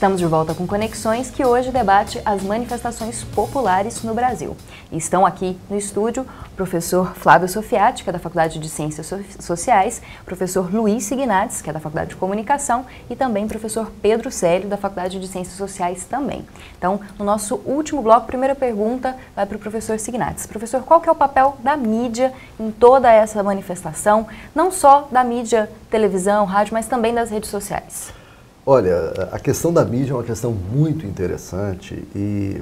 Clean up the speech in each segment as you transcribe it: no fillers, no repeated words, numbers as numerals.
Estamos de volta com Conexões, que hoje debate as manifestações populares no Brasil. E estão aqui no estúdio o professor Flávio Sofiati, que é da Faculdade de Ciências Sociais, professor Luiz Signates, que é da Faculdade de Comunicação, e também professor Pedro Célio, da Faculdade de Ciências Sociais também. Então, no nosso último bloco, primeira pergunta vai para o professor Signates. Professor, qual que é o papel da mídia em toda essa manifestação, não só da mídia, televisão, rádio, mas também das redes sociais? Olha, a questão da mídia é uma questão muito interessante e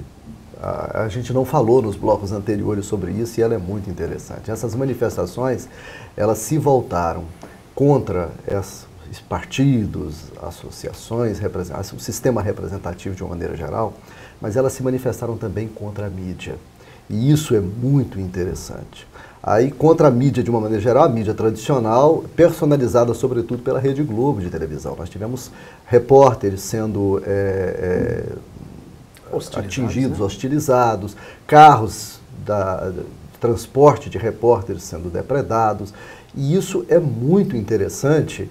a gente não falou nos blocos anteriores sobre isso e ela é muito interessante. Essas manifestações, elas se voltaram contra esses partidos, associações, o sistema representativo de uma maneira geral, mas elas se manifestaram também contra a mídia. E isso é muito interessante. Aí, contra a mídia de uma maneira geral, a mídia tradicional, personalizada sobretudo pela Rede Globo de televisão. Nós tivemos repórteres sendo atingidos, né? Hostilizados, carros de transporte de repórteres sendo depredados. E isso é muito interessante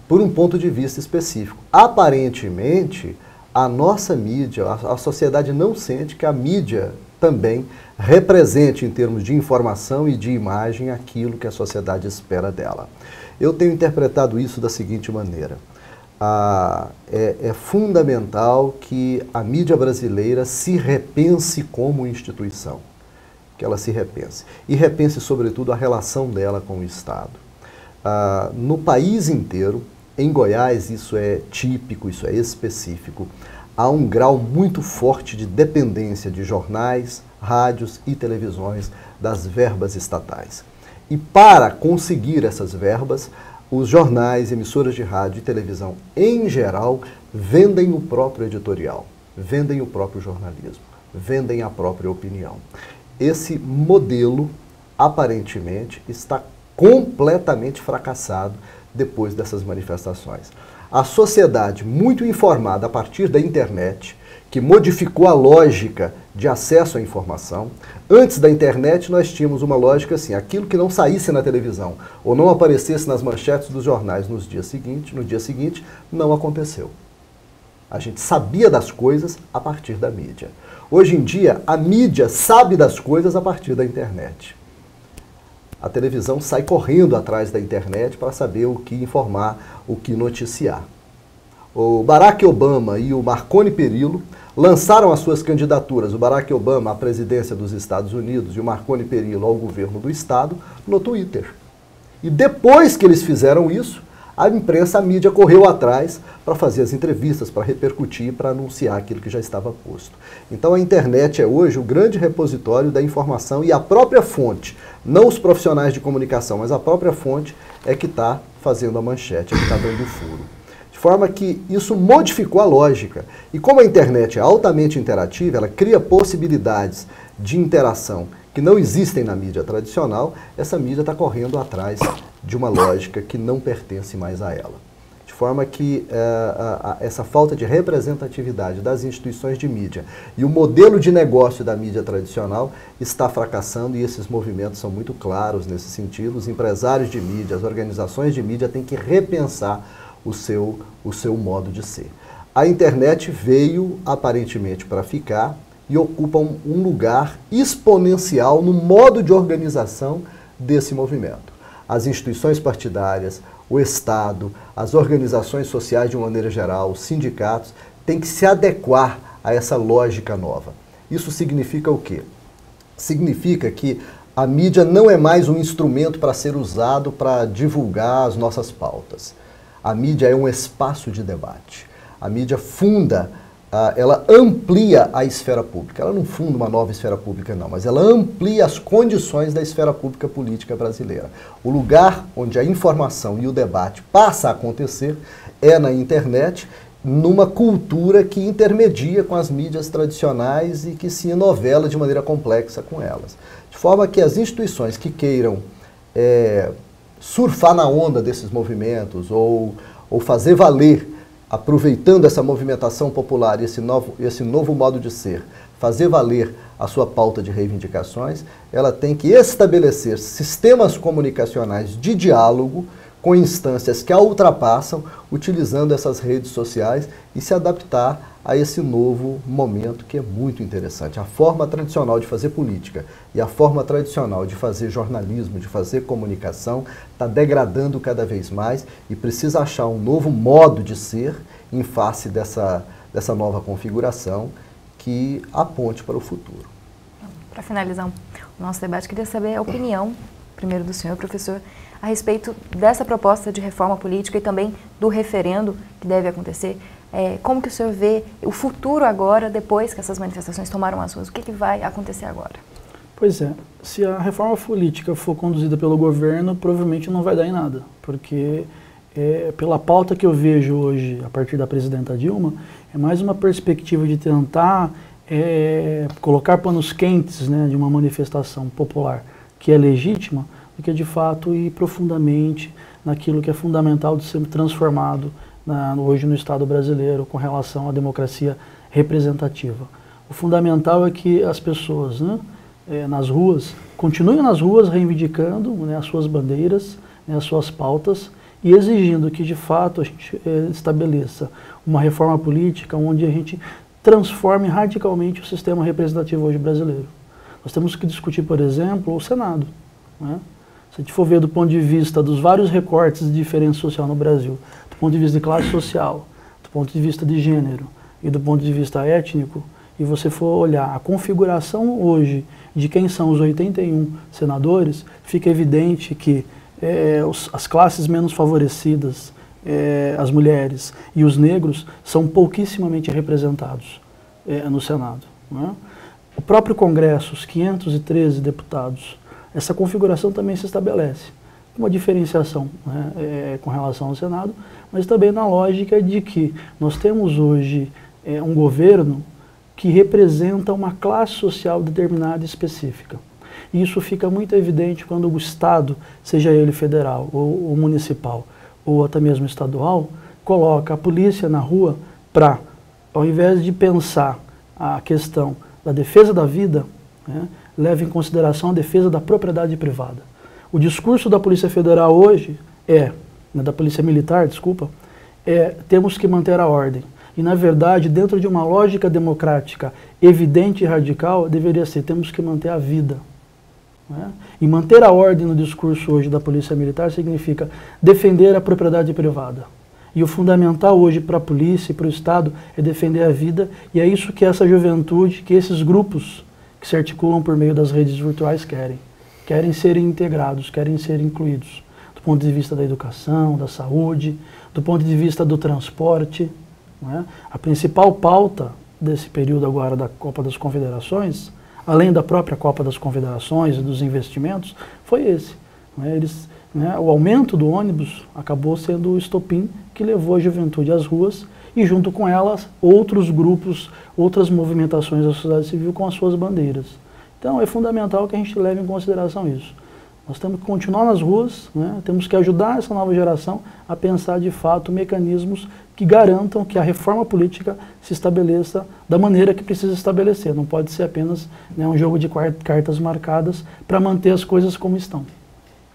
por um ponto de vista específico. Aparentemente, a nossa mídia, a sociedade não sente que a mídia também represente em termos de informação e de imagem aquilo que a sociedade espera dela. Eu tenho interpretado isso da seguinte maneira. É fundamental que a mídia brasileira se repense como instituição, que ela se repense. E repense, sobretudo, a relação dela com o Estado. No país inteiro, em Goiás, isso é típico, isso é específico, há um grau muito forte de dependência de jornais, rádios e televisões das verbas estatais. E para conseguir essas verbas, os jornais, emissoras de rádio e televisão, em geral, vendem o próprio editorial, vendem o próprio jornalismo, vendem a própria opinião. Esse modelo, aparentemente, está completamente fracassado depois dessas manifestações. A sociedade muito informada a partir da internet, que modificou a lógica de acesso à informação. Antes da internet nós tínhamos uma lógica assim, aquilo que não saísse na televisão ou não aparecesse nas manchetes dos jornais no dia seguinte, não aconteceu. A gente sabia das coisas a partir da mídia. Hoje em dia, a mídia sabe das coisas a partir da internet. A televisão sai correndo atrás da internet para saber o que informar, o que noticiar. O Barack Obama e o Marconi Perillo lançaram as suas candidaturas, o Barack Obama à presidência dos Estados Unidos e o Marconi Perillo ao governo do Estado, no Twitter. E depois que eles fizeram isso, a imprensa, a mídia correu atrás para fazer as entrevistas, para repercutir, para anunciar aquilo que já estava posto. Então a internet é hoje o grande repositório da informação e a própria fonte, não os profissionais de comunicação, mas a própria fonte é que está fazendo a manchete, é que está dando o furo. De forma que isso modificou a lógica. E como a internet é altamente interativa, ela cria possibilidades de interação que não existem na mídia tradicional, essa mídia está correndo atrás de uma lógica que não pertence mais a ela. De forma que essa falta de representatividade das instituições de mídia e o modelo de negócio da mídia tradicional está fracassando e esses movimentos são muito claros nesse sentido. Os empresários de mídia, as organizações de mídia têm que repensar o seu modo de ser. A internet veio aparentemente para ficar e ocupa um lugar exponencial no modo de organização desse movimento. As instituições partidárias, o Estado, as organizações sociais de uma maneira geral, os sindicatos, têm que se adequar a essa lógica nova. Isso significa o quê? Significa que a mídia não é mais um instrumento para ser usado para divulgar as nossas pautas. A mídia é um espaço de debate. A mídia ela amplia a esfera pública. Ela não funda uma nova esfera pública, não, mas ela amplia as condições da esfera pública política brasileira. O lugar onde a informação e o debate passa a acontecer é na internet, numa cultura que intermedia com as mídias tradicionais e que se enovela de maneira complexa com elas. De forma que as instituições que queiram surfar na onda desses movimentos ou fazer valer, aproveitando essa movimentação popular e esse novo modo de ser, fazer valer a sua pauta de reivindicações, ela tem que estabelecer sistemas comunicacionais de diálogo com instâncias que a ultrapassam, utilizando essas redes sociais e se adaptar a esse novo momento que é muito interessante. A forma tradicional de fazer política e a forma tradicional de fazer jornalismo, de fazer comunicação, está degradando cada vez mais e precisa achar um novo modo de ser em face dessa nova configuração que aponte para o futuro. Para finalizar o nosso debate, queria saber a opinião, primeiro do senhor, professor, a respeito dessa proposta de reforma política e também do referendo que deve acontecer. Como que o senhor vê o futuro agora, depois que essas manifestações tomaram as ruas? O que vai acontecer agora? Pois é, se a reforma política for conduzida pelo governo, provavelmente não vai dar em nada, porque pela pauta que eu vejo hoje, a partir da presidenta Dilma, é mais uma perspectiva de tentar colocar panos quentes, né, de uma manifestação popular que é legítima, do que de fato ir profundamente naquilo que é fundamental de ser transformado hoje no Estado brasileiro com relação à democracia representativa. O fundamental é que as pessoas, né, nas ruas, continuem nas ruas reivindicando, né, as suas bandeiras, né, as suas pautas e exigindo que de fato a gente estabeleça uma reforma política onde a gente transforme radicalmente o sistema representativo hoje brasileiro. Nós temos que discutir, por exemplo, o Senado, né? Se a gente for ver do ponto de vista dos vários recortes de diferença social no Brasil, do ponto de vista de classe social, do ponto de vista de gênero e do ponto de vista étnico, e você for olhar a configuração hoje de quem são os 81 senadores, fica evidente que as classes menos favorecidas, as mulheres e os negros, são pouquíssimamente representados no Senado, né? O próprio Congresso, os 513 deputados, essa configuração também se estabelece. Uma diferenciação, né, com relação ao Senado, mas também na lógica de que nós temos hoje um governo que representa uma classe social determinada e específica. E isso fica muito evidente quando o Estado, seja ele federal ou municipal, ou até mesmo estadual, coloca a polícia na rua para, ao invés de pensar a questão da defesa da vida, né, leva em consideração a defesa da propriedade privada. O discurso da Polícia Federal hoje da Polícia Militar, desculpa, temos que manter a ordem. E, na verdade, dentro de uma lógica democrática evidente e radical, deveria ser, temos que manter a vida. Né? E manter a ordem no discurso hoje da Polícia Militar significa defender a propriedade privada. E o fundamental hoje para a polícia e para o Estado é defender a vida, e é isso que essa juventude, que esses grupos que se articulam por meio das redes virtuais querem. Querem ser integrados, querem ser incluídos. Do ponto de vista da educação, da saúde, do ponto de vista do transporte. Né? A principal pauta desse período agora da Copa das Confederações, além da própria Copa das Confederações e dos investimentos, foi esse. O aumento do ônibus acabou sendo o estopim que levou a juventude às ruas e junto com elas outros grupos, outras movimentações da sociedade civil com as suas bandeiras. Então é fundamental que a gente leve em consideração isso. Nós temos que continuar nas ruas, né? Temos que ajudar essa nova geração a pensar de fato mecanismos que garantam que a reforma política se estabeleça da maneira que precisa estabelecer. Não pode ser apenas, né, um jogo de cartas marcadas para manter as coisas como estão.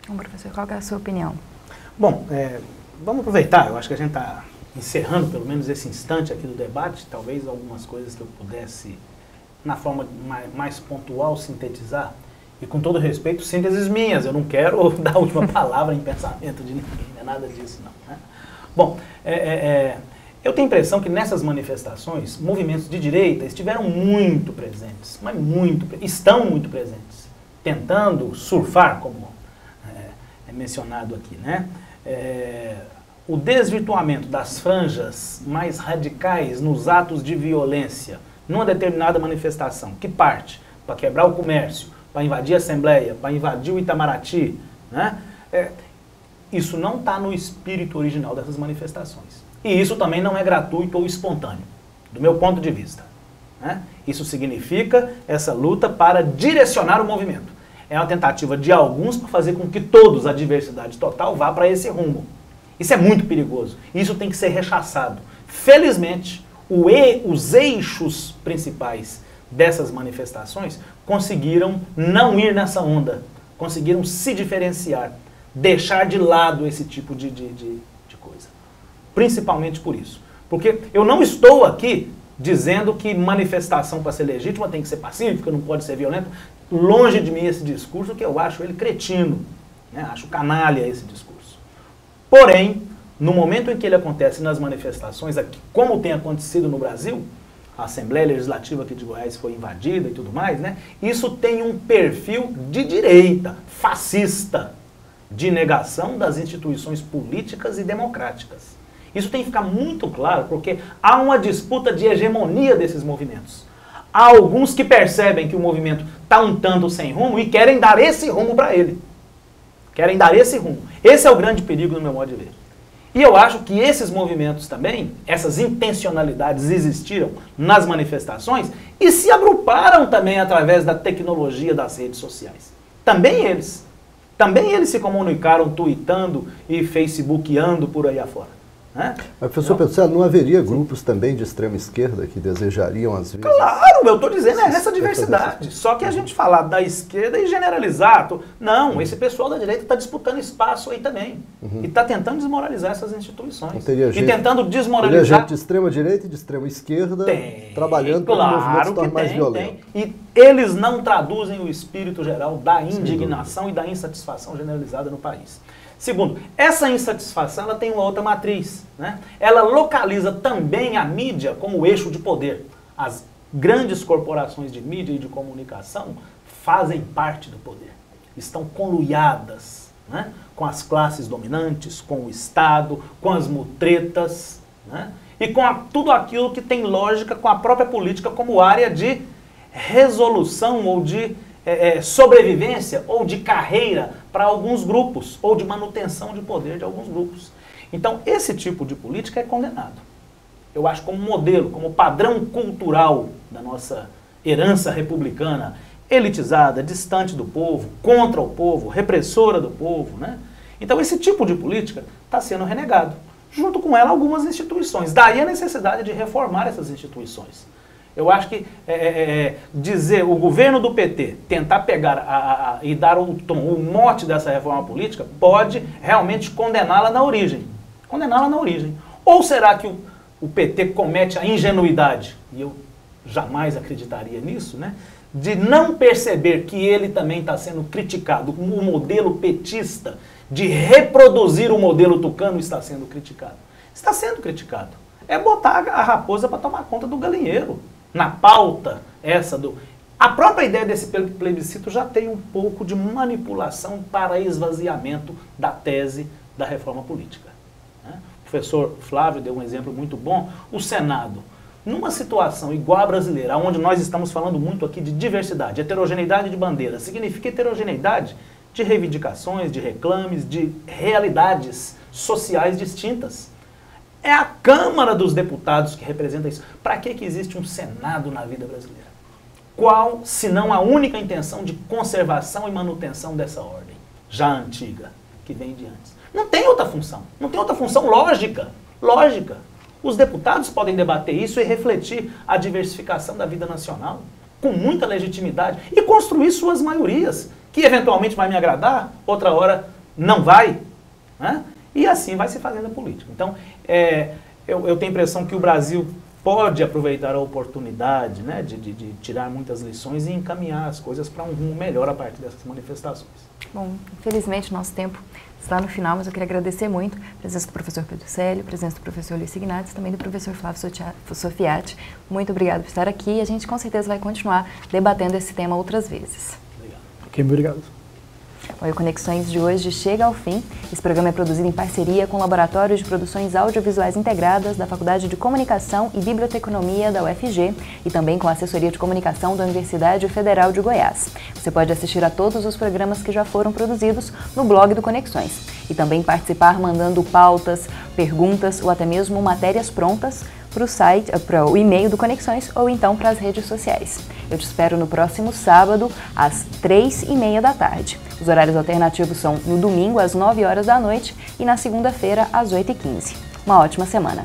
Bom, professor, qual é a sua opinião? Bom, vamos aproveitar, eu acho que a gente está encerrando pelo menos esse instante aqui do debate, talvez algumas coisas que eu pudesse, na forma mais pontual, sintetizar, e com todo respeito, sínteses minhas, eu não quero dar a última palavra em pensamento de ninguém, não é nada disso não. Né? Bom, eu tenho a impressão que nessas manifestações, movimentos de direita estiveram muito presentes, mas estão muito presentes, tentando surfar, como é mencionado aqui, né? O desvirtuamento das franjas mais radicais nos atos de violência numa determinada manifestação, que parte para quebrar o comércio, para invadir a Assembleia, para invadir o Itamaraty, né? Isso não está no espírito original dessas manifestações. E isso também não é gratuito ou espontâneo, do meu ponto de vista. Né? Isso significa essa luta para direcionar o movimento. É uma tentativa de alguns para fazer com que todos, a diversidade total, vá para esse rumo. Isso é muito perigoso. Isso tem que ser rechaçado. Felizmente, os eixos principais dessas manifestações conseguiram não ir nessa onda, conseguiram se diferenciar deixar de lado esse tipo de coisa. Principalmente por isso. Porque eu não estou aqui dizendo que manifestação para ser legítima tem que ser pacífica, não pode ser violenta. Longe de mim esse discurso, que eu acho ele cretino, né? Acho canalha esse discurso. Porém, no momento em que ele acontece nas manifestações, aqui, como tem acontecido no Brasil, a Assembleia Legislativa aqui de Goiás foi invadida e tudo mais, né? Isso tem um perfil de direita, fascista, de negação das instituições políticas e democráticas. Isso tem que ficar muito claro, porque há uma disputa de hegemonia desses movimentos. Há alguns que percebem que o movimento está um tanto sem rumo e querem dar esse rumo para ele. Querem dar esse rumo. Esse é o grande perigo no meu modo de ver. E eu acho que esses movimentos também, essas intencionalidades existiram nas manifestações e se agruparam também através da tecnologia das redes sociais. Também eles se comunicaram tweetando e facebookando por aí afora. Né? Mas, professor Pedro, não haveria grupos também de extrema esquerda que desejariam, às vezes... Claro, eu estou dizendo, é essa diversidade. Só que a gente falar da esquerda e generalizar... Não, esse pessoal da direita está disputando espaço aí também. E está tentando desmoralizar essas instituições. E tentando desmoralizar... Teria gente de extrema direita e de extrema esquerda trabalhando para o movimento se tornar mais violento. E eles não traduzem o espírito geral da indignação e da insatisfação generalizada no país. Segundo, essa insatisfação ela tem uma outra matriz, né? Ela localiza também a mídia como eixo de poder. As grandes corporações de mídia e de comunicação fazem parte do poder. Estão conluiadas, né, com as classes dominantes, com o Estado, com as mutretas, né, e com tudo aquilo que tem lógica com a própria política como área de resolução ou de sobrevivência ou de carreira para alguns grupos, ou de manutenção de poder de alguns grupos. Então, esse tipo de política é condenado. Eu acho como modelo, como padrão cultural da nossa herança republicana, elitizada, distante do povo, contra o povo, repressora do povo, né? Então, esse tipo de política está sendo renegado. Junto com ela, algumas instituições. Daí a necessidade de reformar essas instituições. Eu acho que dizer o governo do PT tentar pegar e dar o tom, o mote dessa reforma política, pode realmente condená-la na origem. Condená-la na origem. Ou será que o PT comete a ingenuidade, e eu jamais acreditaria nisso, né, de não perceber que ele também está sendo criticado, como o modelo petista de reproduzir o modelo tucano está sendo criticado. Está sendo criticado. É botar a raposa para tomar conta do galinheiro. Na pauta essa do... A própria ideia desse plebiscito já tem um pouco de manipulação para esvaziamento da tese da reforma política. Né? O professor Flávio deu um exemplo muito bom. O Senado, numa situação igual à brasileira, onde nós estamos falando muito aqui de diversidade, heterogeneidade de bandeiras, significa heterogeneidade de reivindicações, de reclames, de realidades sociais distintas. É a Câmara dos Deputados que representa isso. Para que existe um Senado na vida brasileira? Qual, se não a única intenção de conservação e manutenção dessa ordem, já antiga, que vem de antes? Não tem outra função. Não tem outra função lógica. Lógica. Os deputados podem debater isso e refletir a diversificação da vida nacional com muita legitimidade e construir suas maiorias, que eventualmente vai me agradar, outra hora não vai, né? E assim vai se fazendo a política. Então, eu tenho a impressão que o Brasil pode aproveitar a oportunidade, né, de tirar muitas lições e encaminhar as coisas para um rumo melhor a partir dessas manifestações. Bom, infelizmente nosso tempo está no final, mas eu queria agradecer muito a presença do professor Pedro Célio, a presença do professor Luiz Ignazio e também do professor Flávio Sofiati. Muito obrigado por estar aqui e a gente com certeza vai continuar debatendo esse tema outras vezes. Obrigado. Ok, obrigado. Bom, o Conexões de hoje chega ao fim. Esse programa é produzido em parceria com o Laboratório de Produções Audiovisuais Integradas da Faculdade de Comunicação e Biblioteconomia da UFG e também com a Assessoria de Comunicação da Universidade Federal de Goiás. Você pode assistir a todos os programas que já foram produzidos no blog do Conexões e também participar mandando pautas, perguntas ou até mesmo matérias prontas para o site, para o e-mail do Conexões ou então para as redes sociais. Eu te espero no próximo sábado, às 3h30 da tarde. Os horários alternativos são no domingo, às 9 horas da noite e na segunda-feira, às 8h15. Uma ótima semana!